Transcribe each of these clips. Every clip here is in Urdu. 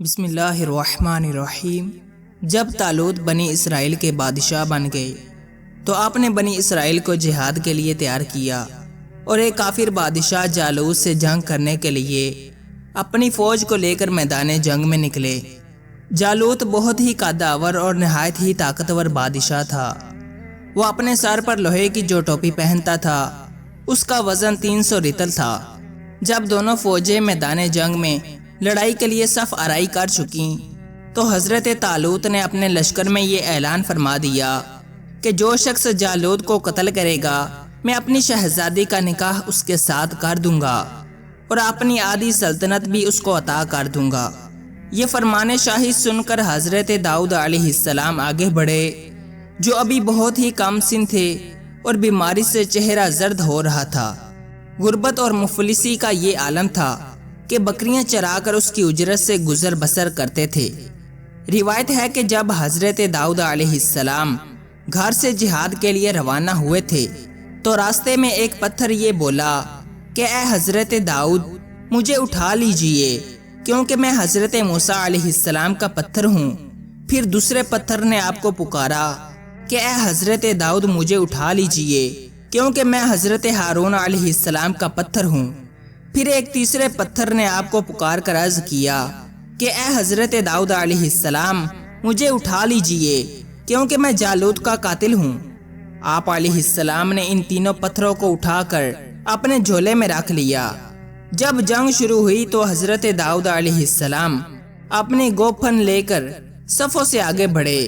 بسم اللہ الرحمن الرحیم۔ جب طالوت بنی اسرائیل کے بادشاہ بن گئے تو آپ نے بنی اسرائیل کو جہاد کے لیے تیار کیا اور ایک کافر بادشاہ جالوت سے جنگ کرنے کے لیے اپنی فوج کو لے کر میدان جنگ میں نکلے۔ جالوت بہت ہی قدآور اور نہایت ہی طاقتور بادشاہ تھا۔ وہ اپنے سر پر لوہے کی جو ٹوپی پہنتا تھا اس کا وزن 300 رطل تھا۔ جب دونوں فوجیں میدان جنگ میں لڑائی کے لیے صف آرائی کر چکیں تو حضرت طالوت نے اپنے لشکر میں یہ اعلان فرما دیا کہ جو شخص جالوت کو قتل کرے گا میں اپنی شہزادی کا نکاح اس کے ساتھ کر دوں گا اور اپنی آدھی سلطنت بھی اس کو عطا کر دوں گا۔ یہ فرمان شاہی سن کر حضرت داؤد علیہ السلام آگے بڑھے، جو ابھی بہت ہی کم سن تھے اور بیماری سے چہرہ زرد ہو رہا تھا۔ غربت اور مفلسی کا یہ عالم تھا کہ بکریاں چرا کر اس کی اجرت سے گزر بسر کرتے تھے۔ روایت ہے کہ جب حضرت داؤد علیہ السلام گھر سے جہاد کے لیے روانہ ہوئے تھے تو راستے میں ایک پتھر یہ بولا کہ اے حضرت داؤد مجھے اٹھا لیجئے کیونکہ میں حضرت موسیٰ علیہ السلام کا پتھر ہوں۔ پھر دوسرے پتھر نے آپ کو پکارا کہ اے حضرت داؤد مجھے اٹھا لیجئے کیونکہ میں حضرت ہارون علیہ السلام کا پتھر ہوں۔ پھر ایک تیسرے پتھر نے آپ کو پکار کر عرض کیا کہ اے حضرت داؤد علیہ السلام مجھے اٹھا لیجئے کیونکہ میں جالوت کا قاتل ہوں۔ آپ علیہ السلام نے ان تینوں پتھروں کو اٹھا کر اپنے جھولے میں رکھ لیا۔ جب جنگ شروع ہوئی تو حضرت داؤد علیہ السلام اپنی گوپھن لے کر صفوں سے آگے بڑھے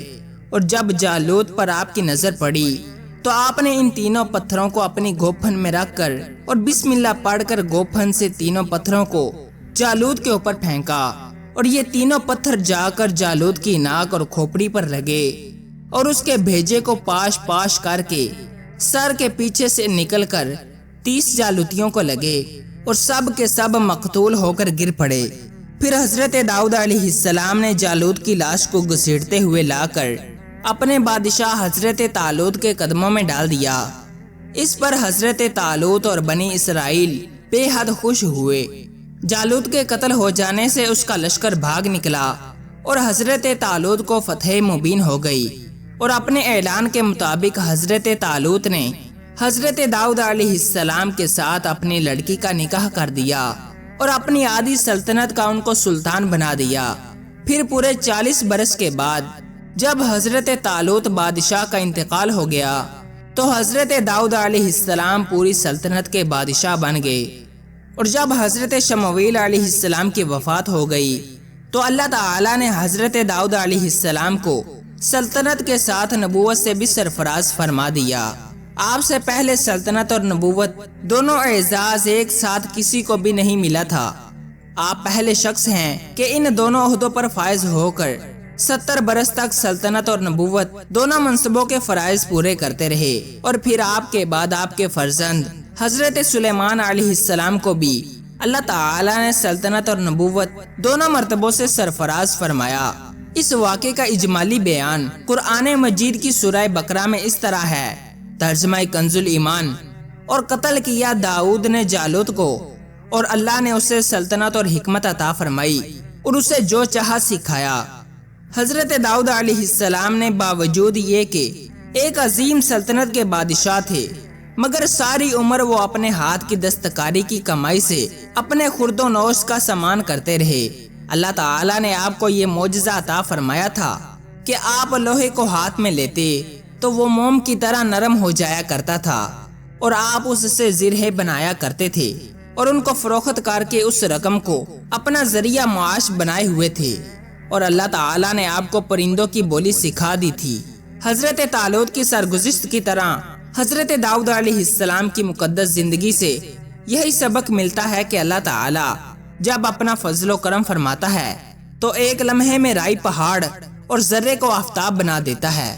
اور جب جالوت پر آپ کی نظر پڑی تو آپ نے ان تینوں پتھروں کو اپنی گوپھن میں رکھ کر اور بسم اللہ پڑھ کر گوپھن سے تینوں پتھروں کو جالوت کے اوپر پھینکا اور یہ تینوں پتھر جا کر جالوت کی ناک اور کھوپڑی پر لگے اور اس کے بھیجے کو پاش پاش کر کے سر کے پیچھے سے نکل کر 30 جالوتیوں کو لگے اور سب کے سب مقتول ہو کر گر پڑے۔ پھر حضرت داؤد علیہ السلام نے جالوت کی لاش کو گھسیٹتے ہوئے لا کر اپنے بادشاہ حضرت طالوت کے قدموں میں ڈال دیا۔ اس پر حضرت طالوت اور بنی اسرائیل بے حد خوش ہوئے۔ جالوت کے قتل ہو جانے سے اس کا لشکر بھاگ نکلا اور حضرت طالوت کو فتح مبین ہو گئی، اور اپنے اعلان کے مطابق حضرت طالوت نے حضرت داؤد علیہ السلام کے ساتھ اپنی لڑکی کا نکاح کر دیا اور اپنی آدھی سلطنت کا ان کو سلطان بنا دیا۔ پھر پورے 40 برس کے بعد جب حضرت طالوت بادشاہ کا انتقال ہو گیا تو حضرت داؤد علیہ السلام پوری سلطنت کے بادشاہ بن گئے، اور جب حضرت شمویل علیہ السلام کی وفات ہو گئی تو اللہ تعالی نے حضرت داؤد علیہ السلام کو سلطنت کے ساتھ نبوت سے بھی سرفراز فرما دیا۔ آپ سے پہلے سلطنت اور نبوت دونوں اعزاز ایک ساتھ کسی کو بھی نہیں ملا تھا۔ آپ پہلے شخص ہیں کہ ان دونوں عہدوں پر فائز ہو کر 70 برس تک سلطنت اور نبوت دونوں منصبوں کے فرائض پورے کرتے رہے، اور پھر آپ کے بعد آپ کے فرزند حضرت سلیمان علیہ السلام کو بھی اللہ تعالی نے سلطنت اور نبوت دونوں مرتبوں سے سرفراز فرمایا۔ اس واقعے کا اجمالی بیان قرآن مجید کی سورہ بقرہ میں اس طرح ہے، ترجمہ کنز الایمان: اور قتل کیا داؤد نے جالوت کو، اور اللہ نے اسے سلطنت اور حکمت عطا فرمائی اور اسے جو چاہا سکھایا۔ حضرت داؤد علیہ السلام نے باوجود یہ کہ ایک عظیم سلطنت کے بادشاہ تھے، مگر ساری عمر وہ اپنے ہاتھ کی دستکاری کی کمائی سے اپنے خرد و نوش کا سامان کرتے رہے۔ اللہ تعالی نے آپ کو یہ معجزہ عطا فرمایا تھا کہ آپ لوہے کو ہاتھ میں لیتے تو وہ موم کی طرح نرم ہو جایا کرتا تھا، اور آپ اس سے زرہ بنایا کرتے تھے اور ان کو فروخت کر کے اس رقم کو اپنا ذریعہ معاش بنائے ہوئے تھے، اور اللہ تعالی نے آپ کو پرندوں کی بولی سکھا دی تھی۔ حضرت طالوت کی سرگزشت کی طرح حضرت داؤد علیہ السلام کی مقدس زندگی سے یہی سبق ملتا ہے کہ اللہ تعالی جب اپنا فضل و کرم فرماتا ہے تو ایک لمحے میں رائی پہاڑ اور ذرے کو آفتاب بنا دیتا ہے۔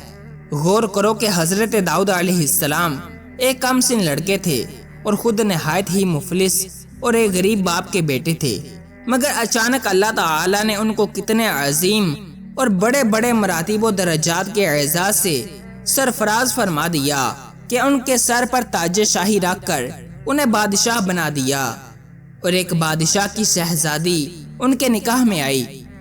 غور کرو کہ حضرت داؤد علیہ السلام ایک کم سن لڑکے تھے اور خود نہایت ہی مفلس اور ایک غریب باپ کے بیٹے تھے، مگر اچانک اللہ تعالی نے ان کو کتنے عظیم اور بڑے بڑے مراتب و درجات کے اعزاز سے سرفراز فرما دیا کہ ان کے سر پر تاج شاہی رکھ کر انہیں بادشاہ بنا دیا، اور ایک بادشاہ کی شہزادی ان کے نکاح میں آئی۔